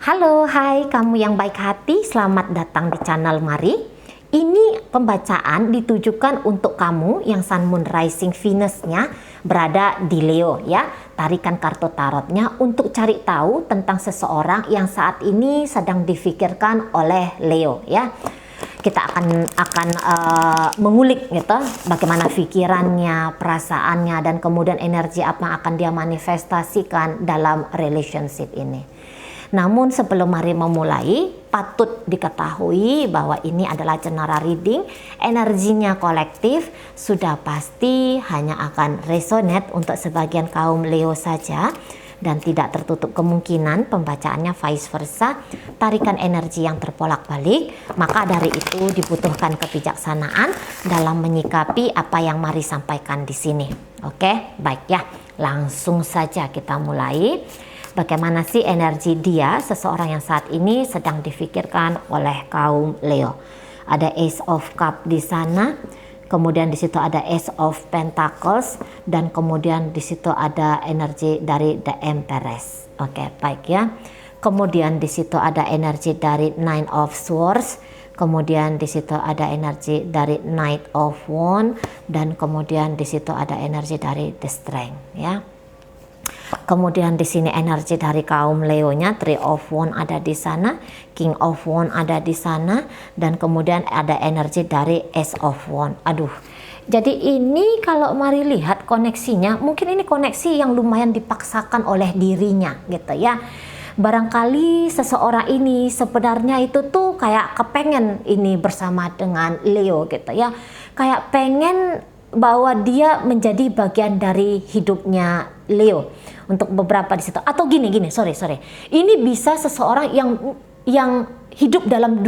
Halo, hai kamu yang baik hati, selamat datang di channel Mari. Ini pembacaan ditujukan untuk kamu yang Sun Moon Rising Venus-nya berada di Leo ya. Tarikan kartu tarotnya untuk cari tahu tentang seseorang yang saat ini sedang difikirkan oleh Leo ya. Kita akan mengulik gitu bagaimana pikirannya, perasaannya, dan kemudian energi apa yang akan dia manifestasikan dalam relationship ini. Namun sebelum mari memulai, patut diketahui bahwa ini adalah general reading, energinya kolektif, sudah pasti hanya akan resonate untuk sebagian kaum Leo saja, dan tidak tertutup kemungkinan pembacaannya vice versa, tarikan energi yang terbolak-balik. Maka dari itu dibutuhkan kebijaksanaan dalam menyikapi apa yang mari sampaikan di sini. Oke, baik ya, langsung saja kita mulai. Bagaimana sih energi dia, seseorang yang saat ini sedang difikirkan oleh kaum Leo. Ada Ace of Cup di sana, kemudian di situ ada Ace of Pentacles, dan kemudian di situ ada energi dari The Empress. Oke, baik ya. Kemudian di situ ada energi dari Nine of Swords, kemudian di situ ada energi dari Knight of Wands, dan kemudian di situ ada energi dari The Strength ya. Kemudian di sini energi dari kaum Leo-nya, Three of Wands ada di sana, King of Wands ada di sana, dan kemudian ada energi dari Ace of Wands. Aduh, jadi ini kalau mari lihat koneksinya, mungkin ini koneksi yang lumayan dipaksakan oleh dirinya gitu ya. Barangkali seseorang ini sebenarnya itu tuh kayak kepengen ini bersama dengan Leo gitu ya, kayak pengen bahwa dia menjadi bagian dari hidupnya Leo untuk beberapa di situ. Atau gini, sorry. Ini bisa seseorang yang hidup dalam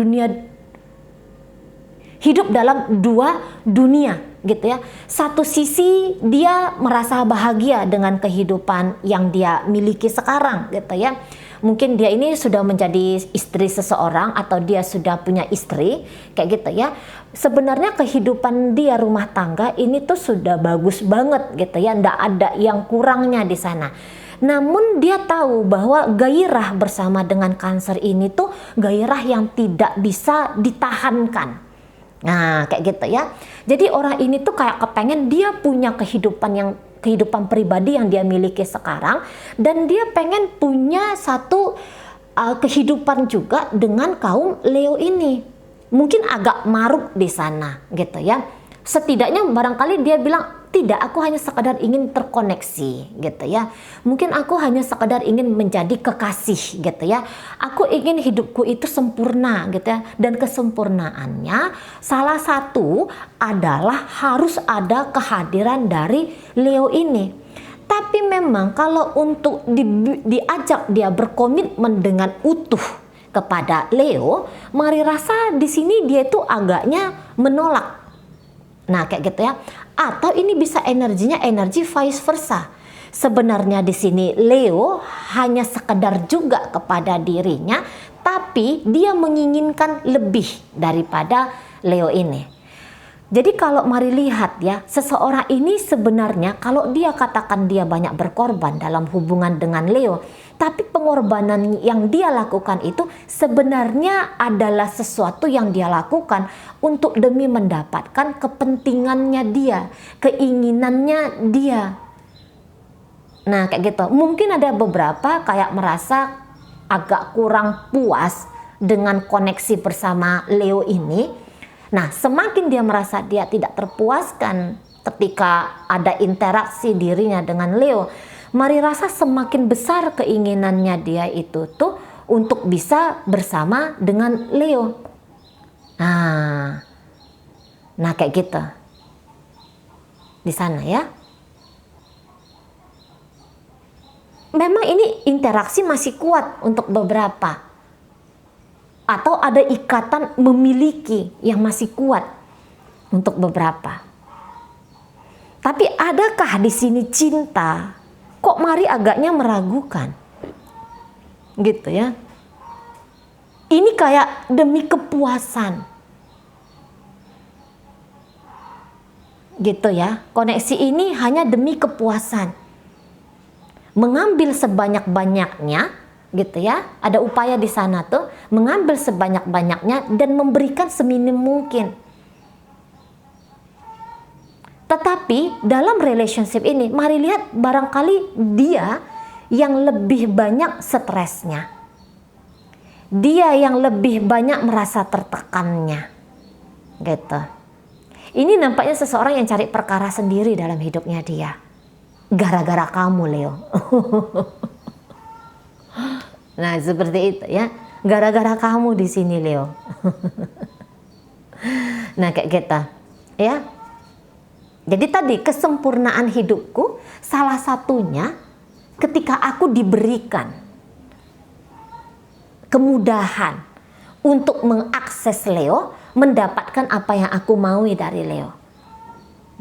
dua dunia gitu ya. Satu sisi dia merasa bahagia dengan kehidupan yang dia miliki sekarang gitu ya. Mungkin dia ini sudah menjadi istri seseorang atau dia sudah punya istri kayak gitu ya. Sebenarnya kehidupan dia rumah tangga ini tuh sudah bagus banget gitu ya, ndak ada yang kurangnya di sana. Namun dia tahu bahwa gairah bersama dengan Cancer ini tuh gairah yang tidak bisa ditahankan. Nah kayak gitu ya. Jadi orang ini tuh kayak kepengen dia punya kehidupan pribadi yang dia miliki sekarang, dan dia pengen punya satu kehidupan juga dengan kaum Leo ini. Mungkin agak maruk di sana gitu ya. Setidaknya barangkali dia bilang, tidak, aku hanya sekadar ingin terkoneksi gitu ya. Mungkin aku hanya sekadar ingin menjadi kekasih gitu ya. Aku ingin hidupku itu sempurna gitu ya. Dan kesempurnaannya salah satu adalah harus ada kehadiran dari Leo ini. Tapi memang kalau untuk diajak dia berkomitmen dengan utuh kepada Leo, mari rasa di sini dia itu agaknya menolak. Nah kayak gitu ya. Atau ini bisa energinya energi vice versa. Sebenarnya di sini Leo hanya sekedar juga kepada dirinya, tapi dia menginginkan lebih daripada Leo ini. Jadi kalau mari lihat ya, seseorang ini sebenarnya kalau dia katakan dia banyak berkorban dalam hubungan dengan Leo, tapi pengorbanan yang dia lakukan itu sebenarnya adalah sesuatu yang dia lakukan untuk demi mendapatkan kepentingannya dia, keinginannya dia. Nah kayak gitu. Mungkin ada beberapa kayak merasa agak kurang puas dengan koneksi bersama Leo ini. Nah, semakin dia merasa dia tidak terpuaskan ketika ada interaksi dirinya dengan Leo, mari rasa semakin besar keinginannya dia itu tuh untuk bisa bersama dengan Leo. Nah kayak gitu. Di sana ya. Memang ini interaksi masih kuat untuk beberapa. Atau ada ikatan memiliki yang masih kuat untuk beberapa. Tapi adakah di sini cinta? Kok mari agaknya meragukan? Gitu ya. Ini kayak demi kepuasan. Gitu ya. Koneksi ini hanya demi kepuasan. Mengambil sebanyak-banyaknya gitu ya. Ada upaya di sana tuh mengambil sebanyak-banyaknya dan memberikan seminim mungkin. Tetapi dalam relationship ini, mari lihat barangkali dia yang lebih banyak stresnya. Dia yang lebih banyak merasa tertekannya. Gitu. Ini nampaknya seseorang yang cari perkara sendiri dalam hidupnya dia. Gara-gara kamu, Leo. Nah, seperti itu ya. Gara-gara kamu di sini, Leo. Nah, kayak gitu. Ya. Jadi tadi kesempurnaan hidupku salah satunya ketika aku diberikan kemudahan untuk mengakses Leo, mendapatkan apa yang aku maui dari Leo.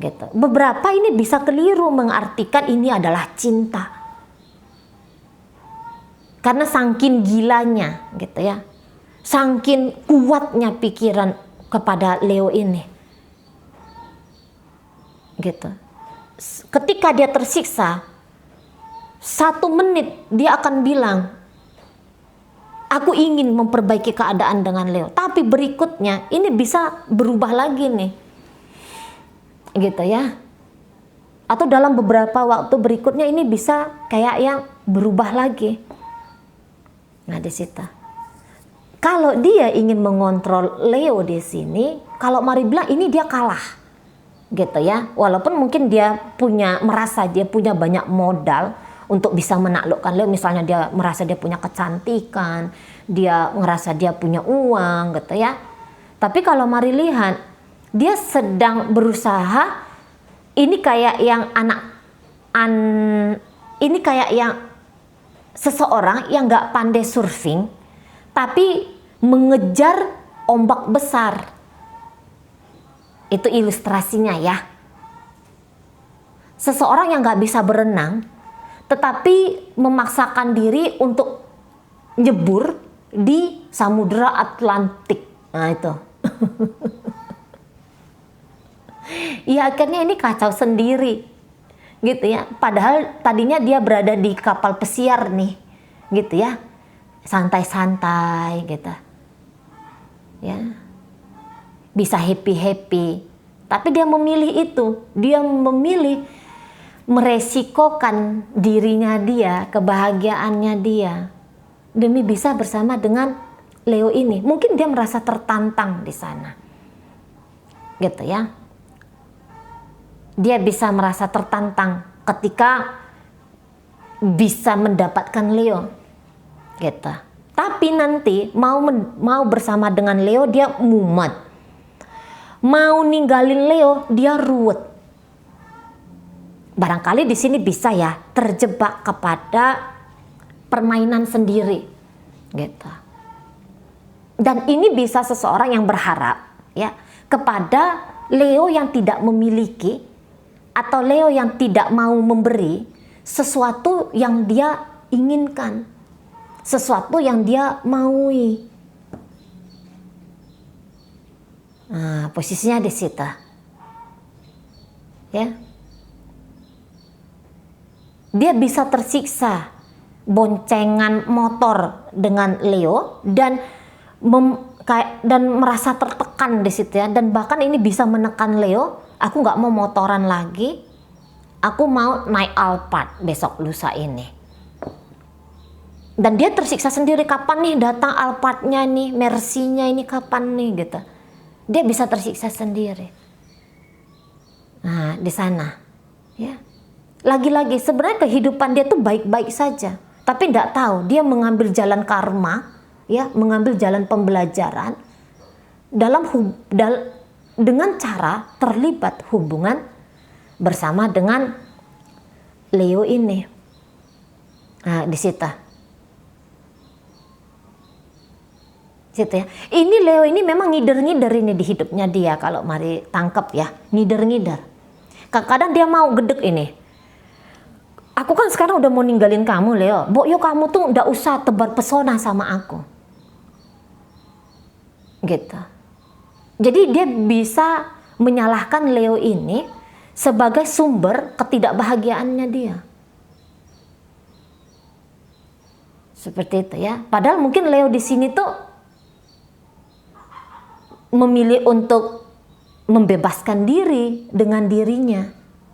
Gitu. Beberapa ini bisa keliru mengartikan ini adalah cinta. Karena saking gilanya gitu ya. Saking kuatnya pikiran kepada Leo ini. Gitu. Ketika dia tersiksa, 1 menit dia akan bilang, aku ingin memperbaiki keadaan dengan Leo. Tapi berikutnya ini bisa berubah lagi nih. Gitu ya. Atau dalam beberapa waktu berikutnya ini bisa kayak yang berubah lagi. Nah, di situ. Kalau dia ingin mengontrol Leo di sini, kalau mari bilang ini dia kalah. Gitu ya. Walaupun mungkin dia merasa dia punya banyak modal untuk bisa menaklukkan Leo. Misalnya dia merasa dia punya kecantikan, dia ngerasa dia punya uang gitu ya. Tapi kalau mari lihat, dia sedang berusaha, ini kayak yang ini kayak yang seseorang yang gak pandai surfing, tapi mengejar ombak besar. Itu ilustrasinya ya. Seseorang yang gak bisa berenang, tetapi memaksakan diri untuk nyebur di Samudra Atlantik. Nah itu. Ya akhirnya ini kacau sendiri. Gitu ya. Padahal tadinya dia berada di kapal pesiar nih. Gitu ya. Santai-santai gitu. Ya. Bisa happy-happy. Tapi dia memilih itu. Dia memilih meresikokan dirinya dia, kebahagiaannya dia, demi bisa bersama dengan Leo ini. Mungkin dia merasa tertantang di sana. Gitu ya. Dia bisa merasa tertantang ketika bisa mendapatkan Leo. Gitu. Tapi nanti mau bersama dengan Leo dia mumet. Mau ninggalin Leo dia ruwet. Barangkali di sini bisa ya terjebak kepada permainan sendiri. Gitu. Dan ini bisa seseorang yang berharap ya kepada Leo yang tidak memiliki atau Leo yang tidak mau memberi sesuatu yang dia inginkan, sesuatu yang dia maui. Nah, posisinya di situ. Ya. Dia bisa tersiksa boncengan motor dengan Leo dan merasa tertekan di situ ya, dan bahkan ini bisa menekan Leo. Aku nggak mau motoran lagi, aku mau naik Alphard besok lusa ini. Dan dia tersiksa sendiri, kapan nih datang Alphardnya nih, Mercy-nya ini kapan nih gitu. Dia bisa tersiksa sendiri. Nah di sana, ya. Lagi-lagi sebenarnya kehidupan dia tuh baik-baik saja, tapi nggak tahu dia mengambil jalan karma, ya, mengambil jalan pembelajaran dengan cara terlibat hubungan bersama dengan Leo ini. Nah, di situ. Ya. Ini Leo ini memang ngider-ngider ini di hidupnya dia, kalau mari tangkap ya, ngider-ngider. Kadang-kadang dia mau gedek ini. Aku kan sekarang udah mau ninggalin kamu, Leo. Yuk kamu tuh udah usah tebar pesona sama aku. Gitu. Jadi dia bisa menyalahkan Leo ini sebagai sumber ketidakbahagiaannya dia. Seperti itu ya. Padahal mungkin Leo di sini tuh memilih untuk membebaskan diri dengan dirinya,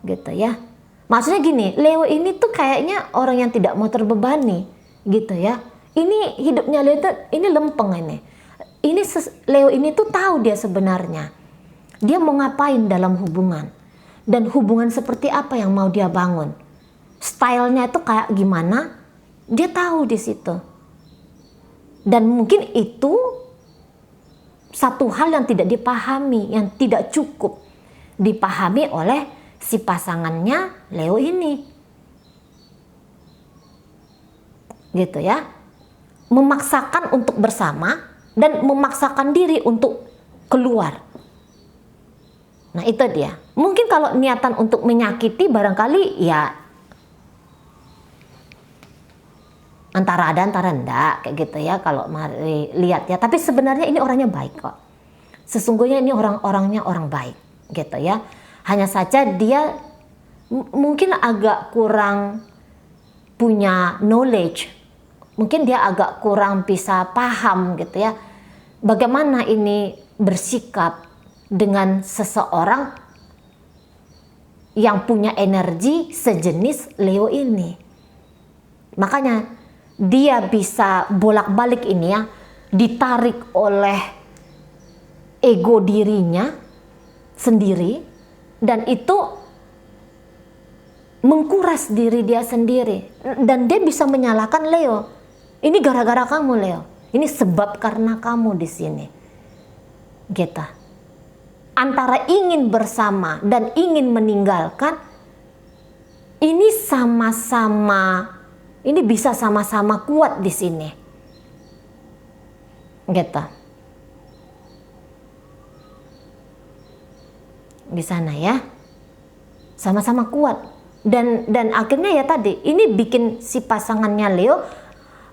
gitu ya. Maksudnya gini, Leo ini tuh kayaknya orang yang tidak mau terbebani, gitu ya. Ini hidupnya Leo tuh ini lempeng ini. Leo ini tuh tahu dia sebenarnya dia mau ngapain dalam hubungan dan hubungan seperti apa yang mau dia bangun. Stylenya itu kayak gimana? Dia tahu di situ. Dan mungkin itu satu hal yang tidak dipahami, yang tidak cukup dipahami oleh si pasangannya Leo ini. Gitu ya. Memaksakan untuk bersama dan memaksakan diri untuk keluar. Nah, itu dia. Mungkin kalau niatan untuk menyakiti barangkali ya antara ada antara enggak kayak gitu ya kalau mari lihat ya. Tapi sebenarnya ini orangnya baik kok. Sesungguhnya ini orangnya orang baik gitu ya. Hanya saja dia mungkin agak kurang punya knowledge. Mungkin dia agak kurang bisa paham gitu ya. Bagaimana ini bersikap dengan seseorang yang punya energi sejenis Leo ini. Makanya dia bisa bolak-balik ini ya, ditarik oleh ego dirinya sendiri dan itu mengkuras diri dia sendiri dan dia bisa menyalahkan Leo. Ini gara-gara kamu Leo. Ini sebab karena kamu di sini. Gitu. Antara ingin bersama dan ingin meninggalkan ini sama-sama. Ini bisa sama-sama kuat di sini. Gitu. Di sana ya. Sama-sama kuat. Dan akhirnya ya tadi, ini bikin si pasangannya Leo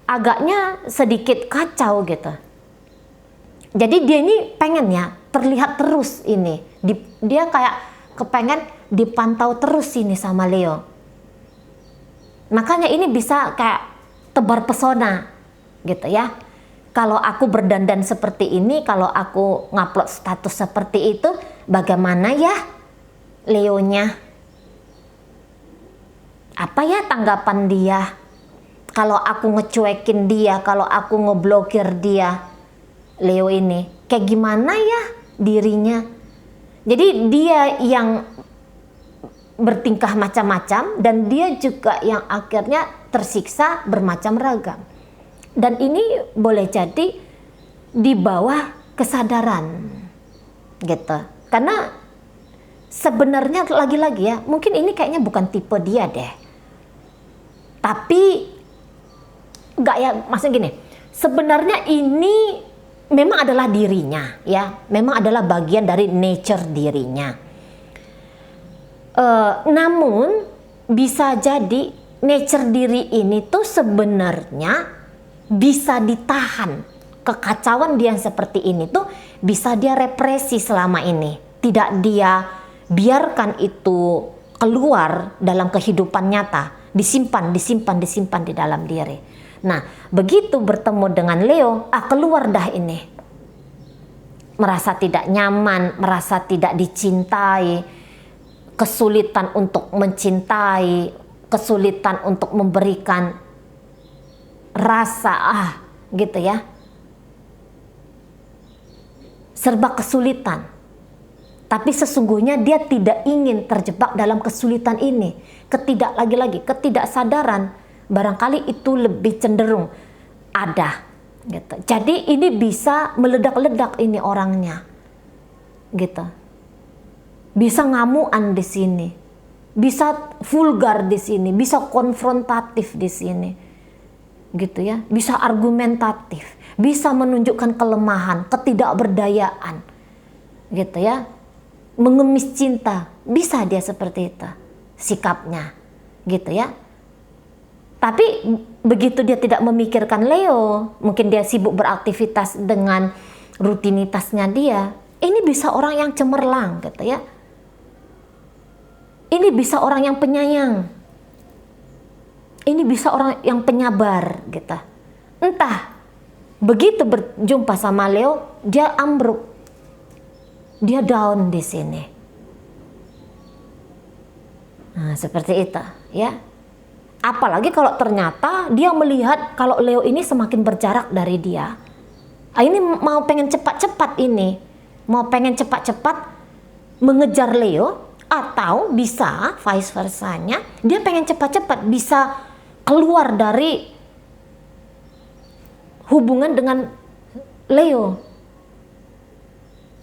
agaknya sedikit kacau gitu. Jadi dia ini pengen ya terlihat terus ini. Dia kayak kepengen dipantau terus ini sama Leo. Makanya ini bisa kayak tebar pesona gitu ya. Kalau aku berdandan seperti ini, kalau aku ngupload status seperti itu, bagaimana ya Leonya? Apa ya tanggapan dia? Kalau aku ngecuekin dia, kalau aku ngeblokir dia, Leo ini, kayak gimana ya dirinya? Jadi dia yang bertingkah macam-macam dan dia juga yang akhirnya tersiksa bermacam ragam. Dan ini boleh jadi di bawah kesadaran gitu. Karena sebenarnya lagi-lagi ya, mungkin ini kayaknya bukan tipe dia deh. Tapi enggak ya, maksudnya gini, sebenarnya ini memang adalah dirinya ya, memang adalah bagian dari nature dirinya. Namun bisa jadi nature diri ini tuh sebenarnya bisa ditahan. Kekacauan dia yang seperti ini tuh bisa dia represi selama ini, tidak dia biarkan itu keluar dalam kehidupan nyata, disimpan di dalam diri. Nah, begitu bertemu dengan Leo, keluar dah ini. Merasa tidak nyaman, merasa tidak dicintai, kesulitan untuk mencintai, kesulitan untuk memberikan rasa gitu ya. Serba kesulitan. Tapi sesungguhnya dia tidak ingin terjebak dalam kesulitan ini. Ketidaksadaran barangkali itu lebih cenderung ada gitu. Jadi ini bisa meledak-ledak ini orangnya. Gitu. Bisa ngamuan di sini. Bisa vulgar di sini, bisa konfrontatif di sini. Gitu ya. Bisa argumentatif, bisa menunjukkan kelemahan, ketidakberdayaan. Gitu ya. Mengemis cinta, bisa dia seperti itu sikapnya, gitu ya. Tapi begitu dia tidak memikirkan Leo, mungkin dia sibuk beraktivitas dengan rutinitasnya dia, ini bisa orang yang cemerlang gitu ya. Ini bisa orang yang penyayang, ini bisa orang yang penyabar gitu. entah begitu berjumpa sama Leo, dia ambruk, dia down di sini. Nah, seperti itu, ya. Apalagi kalau ternyata dia melihat kalau Leo ini semakin berjarak dari dia. Ini mau pengen cepat-cepat ini, mau pengen cepat-cepat mengejar Leo, atau bisa vice versanya, dia pengen cepat-cepat bisa keluar dari hubungan dengan Leo,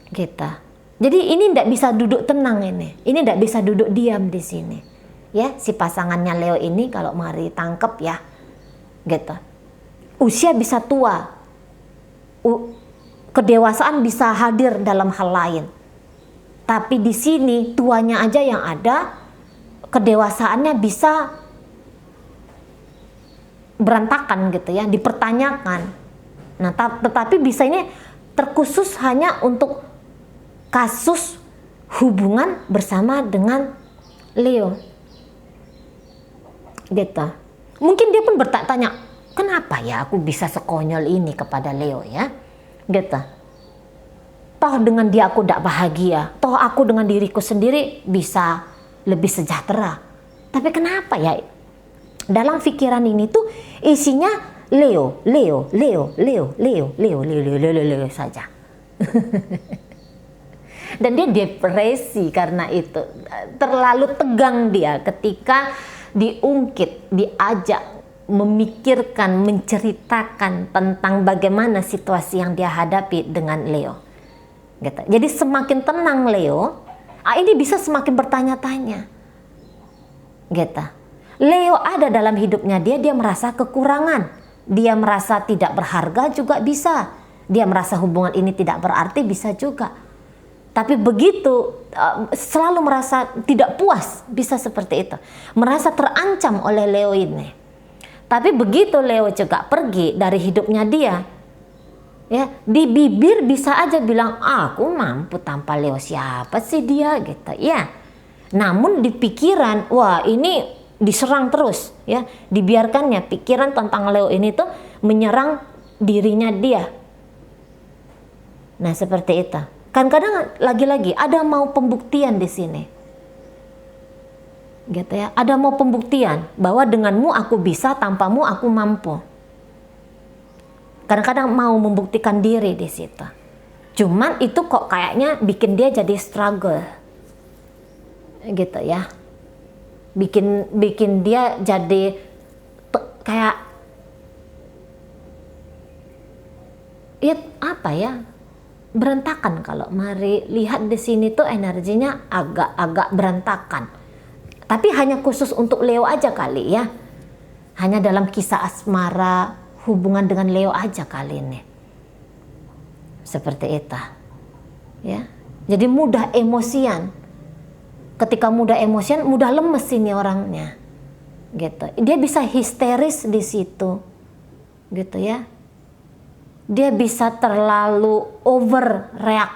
gitu. Jadi ini tidak bisa duduk tenang ini tidak bisa duduk diam di sini, ya. Si pasangannya Leo ini kalau mari tangkep ya, gitu. Usia bisa tua, kedewasaan bisa hadir dalam hal lain, tapi di sini tuanya aja yang ada, kedewasaannya bisa berantakan gitu ya, dipertanyakan. Nah, tetapi bisa ini terkhusus hanya untuk kasus hubungan bersama dengan Leo, gitu. Mungkin dia pun bertanya, kenapa ya aku bisa sekonyol ini kepada Leo ya, gitu. Toh dengan dia aku tidak bahagia, toh aku dengan diriku sendiri bisa lebih sejahtera. Tapi kenapa ya dalam pikiran ini tuh isinya Leo saja. Dan dia depresi karena itu. Terlalu tegang dia ketika diungkit, diajak memikirkan, menceritakan tentang bagaimana situasi yang dia hadapi dengan Leo. Gitu. Jadi semakin tenang Leo, ini bisa semakin bertanya-tanya. Gitu. Leo ada dalam hidupnya dia merasa kekurangan. Dia merasa tidak berharga juga bisa. Dia merasa hubungan ini tidak berarti bisa juga. Tapi begitu selalu merasa tidak puas, bisa seperti itu. Merasa terancam oleh Leo ini. Tapi begitu Leo juga pergi dari hidupnya dia, ya, di bibir bisa aja bilang, aku mampu tanpa Leo, siapa sih dia gitu ya. Namun di pikiran, wah ini diserang terus ya, dibiarkannya pikiran tentang Leo ini tuh menyerang dirinya dia. Nah, seperti itu. Kan kadang lagi-lagi ada mau pembuktian di sini. Gitu ya. Ada mau pembuktian bahwa denganmu aku bisa, tanpamu aku mampu. Kadang-kadang mau membuktikan diri di situ. Cuman itu kok kayaknya bikin dia jadi struggle. Gitu ya. Bikin dia jadi kayak ya apa ya, berantakan. Kalau mari lihat di sini tuh energinya agak berantakan. Tapi hanya khusus untuk Leo aja kali ya. Hanya dalam kisah asmara hubungan dengan Leo aja kali ini. Seperti itu. Ya. Jadi mudah emosian. Ketika mudah emosian, mudah lemes ini orangnya. Gitu. Dia bisa histeris di situ. Gitu ya. Dia bisa terlalu overreact.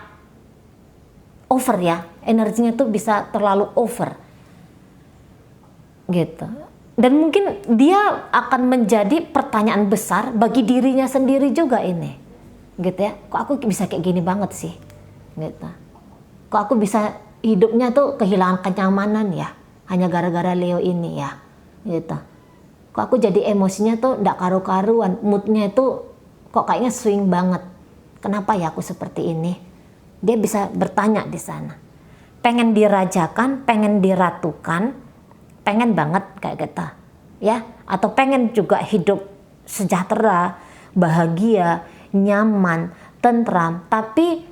Over ya. Energinya tuh bisa terlalu over. Gitu. Dan mungkin dia akan menjadi pertanyaan besar bagi dirinya sendiri juga ini. Gitu ya. Kok aku bisa kayak gini banget sih? Gitu. Kok aku bisa hidupnya tuh kehilangan kenyamanan ya, hanya gara-gara Leo ini ya, gitu. Kok aku jadi emosinya tuh ndak karu-karuan, moodnya itu kok kayaknya swing banget. Kenapa ya aku seperti ini? Dia bisa bertanya di sana. Pengen dirajakan, pengen diratukan, pengen banget kayak gitu, ya. Atau pengen juga hidup sejahtera, bahagia, nyaman, tentram. Tapi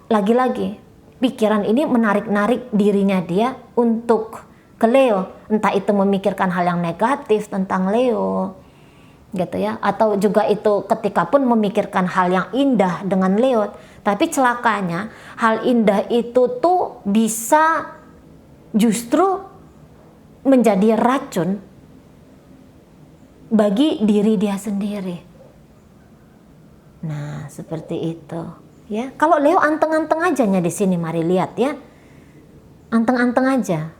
lagi-lagi pikiran ini menarik-narik dirinya dia untuk ke Leo. Entah itu memikirkan hal yang negatif tentang Leo, gitu ya. Atau juga itu ketika pun memikirkan hal yang indah dengan Leo. Tapi celakanya hal indah itu tuh bisa justru menjadi racun bagi diri dia sendiri. Nah, seperti itu. Ya, kalau Leo anteng-anteng aja di sini, mari lihat ya, anteng-anteng aja.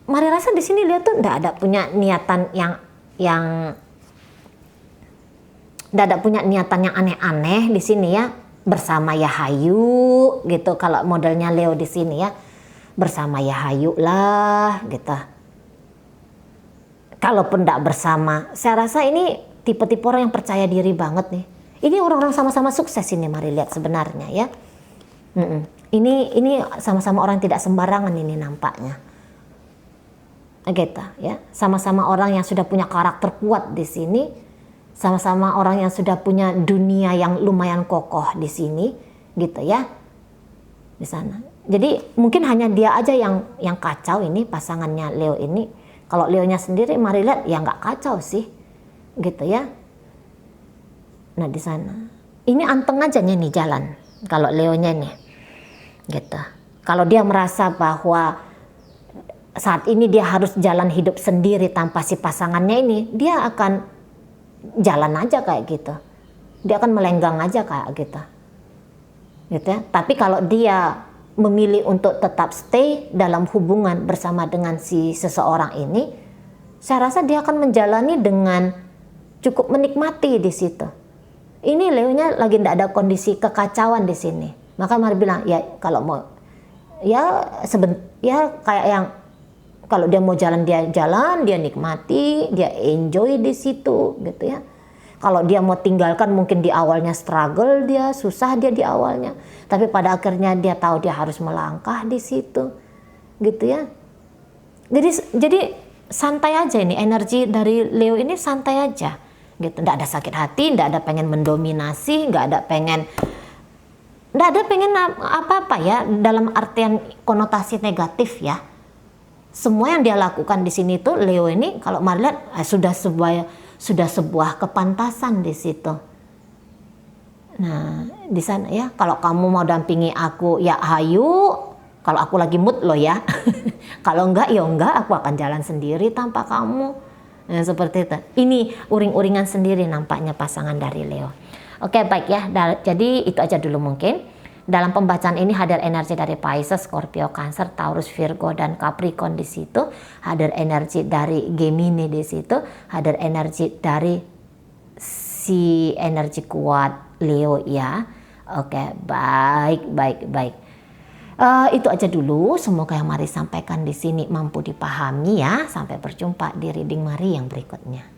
Mari rasa di sini Leo tuh ndak ada punya niatan yang Nggak ada punya niatan yang aneh-aneh di sini ya. Bersama Yahayu gitu. Kalau modelnya Leo di sini ya, bersama Yahayu lah gitu. Kalaupun tidak bersama, saya rasa ini tipe-tipe orang yang percaya diri banget nih. Ini orang-orang sama-sama sukses ini, mari lihat sebenarnya ya. Ini sama-sama orang yang tidak sembarangan ini nampaknya. Gitu ya. Sama-sama orang yang sudah punya karakter kuat di sini. Sama-sama orang yang sudah punya dunia yang lumayan kokoh di sini, gitu ya, di sana. Jadi mungkin hanya dia aja yang kacau ini pasangannya Leo ini. Kalau Leonya sendiri, mari lihat ya nggak kacau sih, gitu ya. Nah di sana, ini anteng aja nih jalan. Kalau Leonya nih, gitu. Kalau dia merasa bahwa saat ini dia harus jalan hidup sendiri tanpa si pasangannya ini, dia akan jalan aja kayak gitu. Dia akan melenggang aja kayak gitu. Gitu ya. Tapi kalau dia memilih untuk tetap stay dalam hubungan bersama dengan si seseorang ini, saya rasa dia akan menjalani dengan cukup menikmati di situ. Ini Leonya lagi tidak ada kondisi kekacauan di sini. Maka mari bilang ya kalau mau ya kayak yang kalau dia mau jalan, dia nikmati, dia enjoy di situ gitu ya. Kalau dia mau tinggalkan, mungkin di awalnya struggle, dia susah dia di awalnya, tapi pada akhirnya dia tahu dia harus melangkah di situ gitu ya. Jadi santai aja ini, energi dari Leo ini santai aja gitu. Nggak ada sakit hati, nggak ada pengen mendominasi, nggak ada pengen apa-apa ya, dalam artian konotasi negatif ya. Semua yang dia lakukan di sini tuh Leo ini kalau mari lihat sudah sebuah kepantasan di situ. Nah di sana ya, kalau kamu mau dampingi aku ya ayo, kalau aku lagi mood lo ya. Kalau enggak ya enggak, aku akan jalan sendiri tanpa kamu. Nah, seperti itu. Ini uring-uringan sendiri nampaknya pasangan dari Leo. Oke baik ya, jadi itu aja dulu mungkin. Dalam pembacaan ini hadir energi dari Pisces, Scorpio, Cancer, Taurus, Virgo, dan Capricorn di situ. Hadir energi dari Gemini di situ. Hadir energi dari si energi kuat Leo ya. Oke, baik. Itu aja dulu. Semoga yang Mari sampaikan di sini mampu dipahami ya. Sampai berjumpa di reading Mari yang berikutnya.